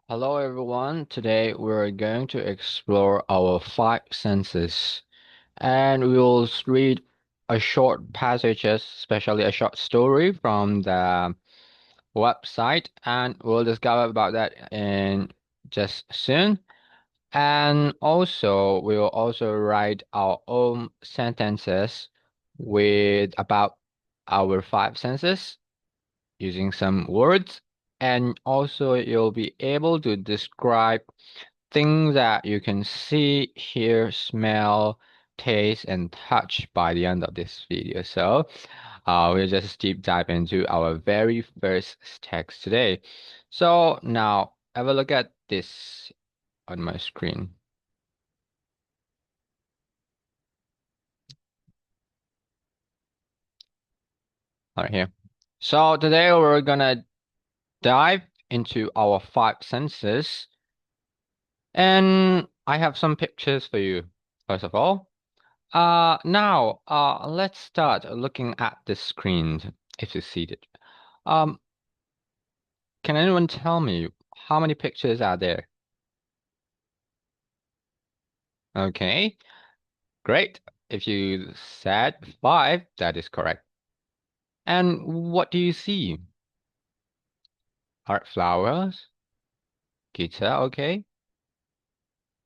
Hello everyone. Today we're going to explore our five senses and we will read a short passages, especially a short story from the website, and we'll discover about that in just soon. And also we will also write our own sentences with about our five senses using some words, and also you'll be able to describe things that you can see, hear, smell, taste, and touch by the end of this video. So we'll just deep dive into our very first text today. So now have a look at this on my screen right here. So today we're gonna dive into our five senses, and I have some pictures for you. First of all, now, let's start looking at the screen if you see it. Um, can anyone tell me how many pictures are there? Okay, great. If you said five, that is correct. And what do you see? Art flowers, guitar, okay,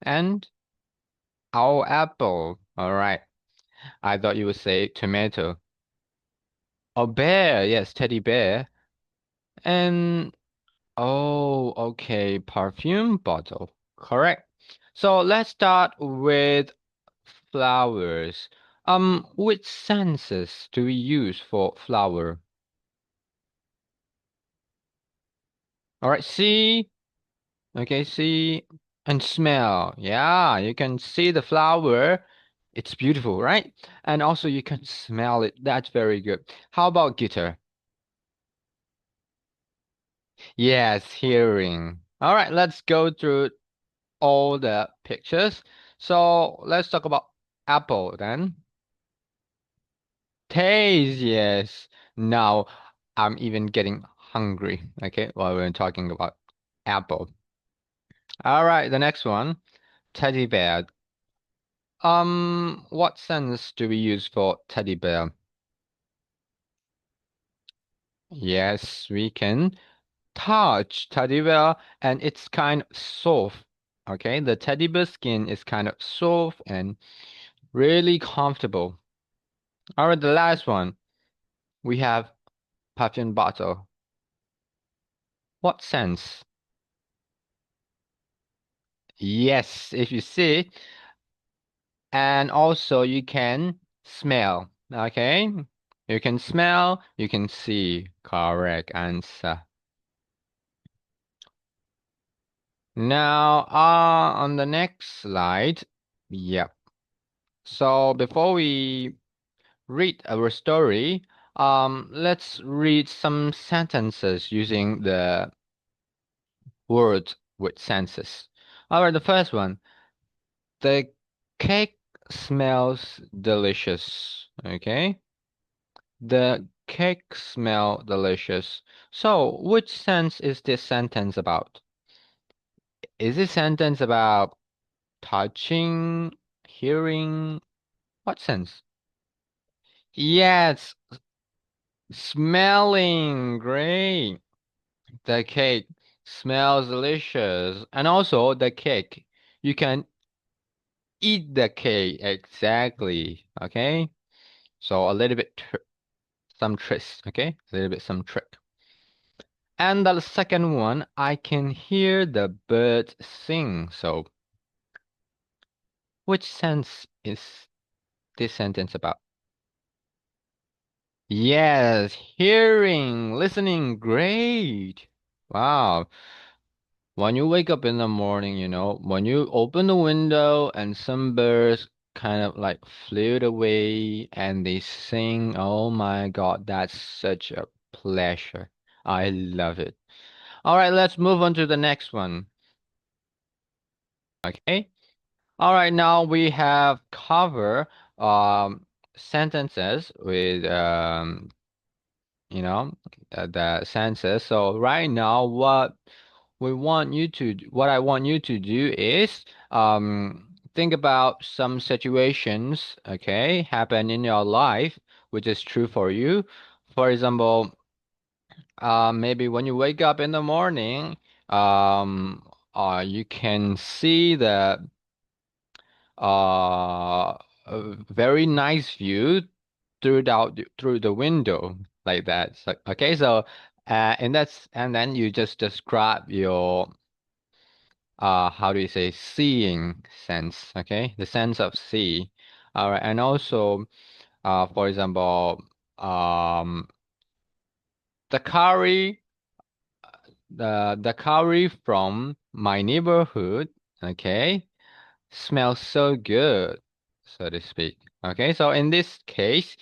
and our apple. All right. I thought you would say tomato. A bear, yes, teddy bear. And oh, okay, perfume bottle. Correct. So let's start with flowers. Which senses do we use for flower? All right, see, okay, see, and smell. Yeah, you can see the flower. It's beautiful, right? And also you can smell it. That's very good. How about guitar? Yes, hearing. All right, let's go through all the pictures. So let's talk about apple then. Taste, yes. Now I'm even getting hungry. Okay, while we're talking about apple. All right, the next one, teddy bear. What sense do we use for teddy bear? Yes, we can touch teddy bear, and it's kind of soft. Okay, the teddy bear skin is kind of soft and really comfortable. All right, the last one, we have perfume bottle. What sense? Yes, if you see, and also you can smell. Okay, you can smell, you can see. Correct answer. Now, on the next slide, yep. So before we read our story, let's read some sentences using the words with senses. All right, the first one. The cake smells delicious. Okay. The cake smell delicious. So, which sense is this sentence about? Is this sentence about touching, hearing? What sense? Yes, smelling. Great. The cake smells delicious. And also the cake. You can eat the cake. Exactly. Okay. So a little bit some tricks, okay? A little bit some trick. And the second one, I can hear the birds sing. So which sense is this sentence about? Yes, hearing, listening, great. Wow. When you wake up in the morning, when you open the window and some birds kind of like float away and they sing, oh my God, that's such a pleasure. I love it. All right, let's move on to the next one. Okay. All right, now we have cover um sentences with you know the sentences. So right now, what what I want you to do is think about some situations, okay, happen in your life, which is true for you. For example, maybe when you wake up in the morning, um, you can see a very nice view through the window like that. So, okay, so and then you just describe your how do you say seeing sense, okay? The sense of see. All right, and also for example, um the curry the curry from my neighborhood, okay, smells so good, so to speak. Okay, so in this case,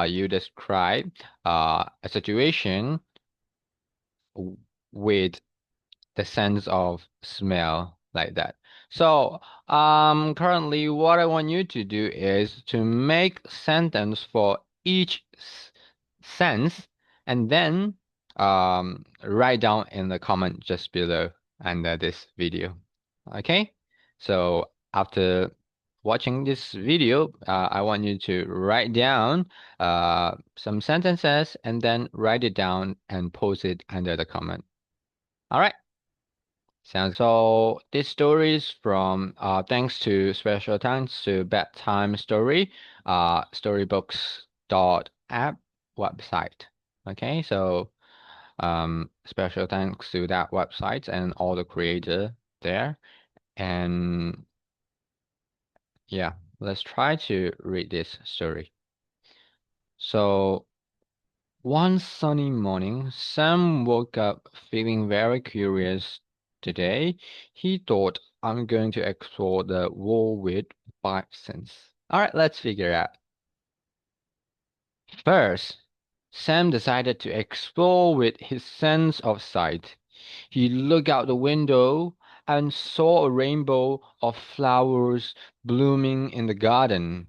you describe a situation w- with the sense of smell like that. So, currently, what I want you to do is to make sentence for each sense, and then write down in the comment just below under this video. Okay? So after watching this video, I want you to write down some sentences and then write it down and post it under the comment. All right. Sounds so this story is from thanks to special thanks to bedtime story storybooks.app website. Okay, so special thanks to that website and all the creator there. And yeah, let's try to read this story. So one sunny morning, Sam woke up feeling very curious today. He thought, I'm going to explore the world with five senses. All right, let's figure out. First, Sam decided to explore with his sense of sight. He looked out the window and saw a rainbow of flowers blooming in the garden.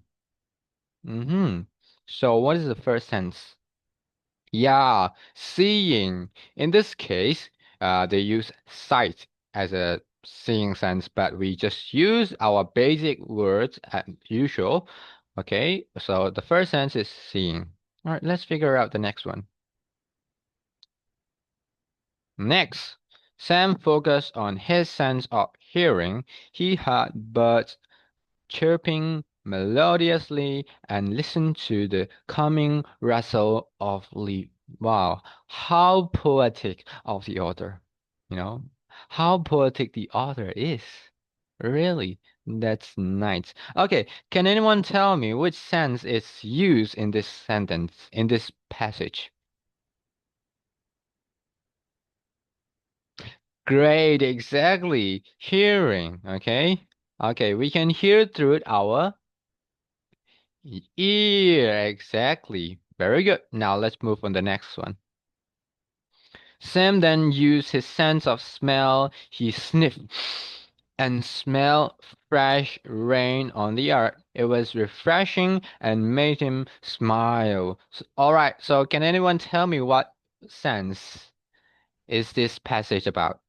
So what is the first sense? Yeah, seeing. In this case, they use sight as a seeing sense, but we just use our basic words as usual. Okay, so the first sense is seeing. All right, let's figure out the next one. Next, Sam focused on his sense of hearing. He heard birds chirping melodiously and listened to the calming rustle of leaves. Wow, how poetic of the author, you know, how poetic the author is. Really, that's nice. Okay, can anyone tell me which sense is used in this sentence, in this passage? Great, exactly. Hearing, okay? Okay, we can hear through our ear, exactly. Very good. Now let's move on the next one. Sam then used his sense of smell. He sniffed and smelled fresh rain on the earth. It was refreshing and made him smile. All right, so can anyone tell me what sense is this passage about?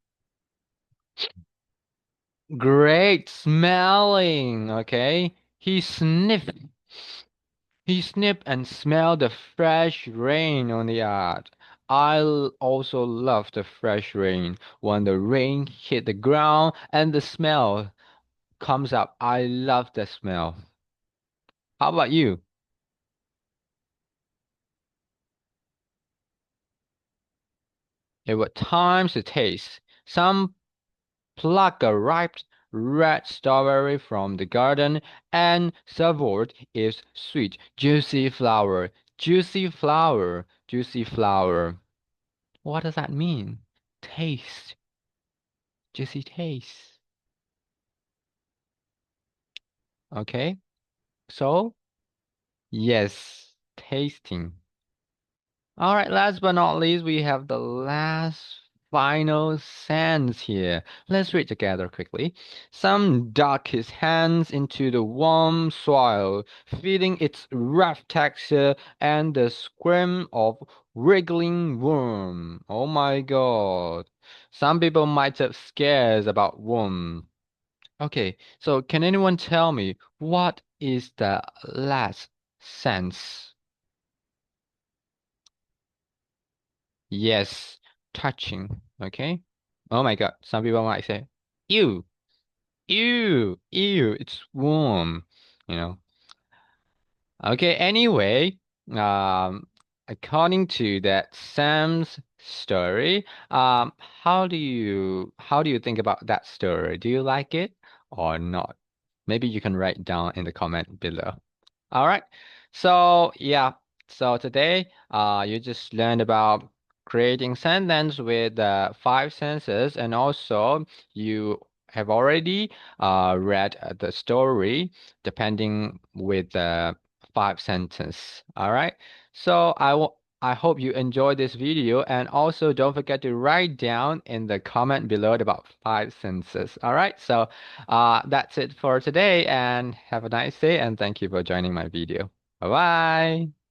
Great smelling, okay? He sniffed and smelled the fresh rain on the earth. Also love the fresh rain. When the rain hit the ground and the smell comes up, I love the smell. How about you? It was time to taste. Some plucked a ripe red strawberry from the garden and savored its sweet, juicy flower. Juicy flower, juicy flower. What does that mean? Taste, juicy taste. Okay, so yes, tasting. All right, last but not least, we have the last final sense here. Let's read together quickly. Sam dug his hands into the warm soil, feeling its rough texture and the scream of Wriggling worm. Oh my God. Some people might have scares about worm. Okay, so can anyone tell me what is the last sense? Yes, touching. Okay. Oh my God. Some people might say, ew, ew, ew, it's warm. You know. Okay, anyway, um, according to that Sam's story, how do you think about that story? Do you like it or not? Maybe you can write down in the comment below. All right. So yeah. So today, you just learned about creating sentence with five senses, and also you have already read the story depending with the five sentence. All right. So I hope you enjoyed this video, and also don't forget to write down in the comment below about five sentences. All right. So that's it for today, and have a nice day, and thank you for joining my video. Bye bye.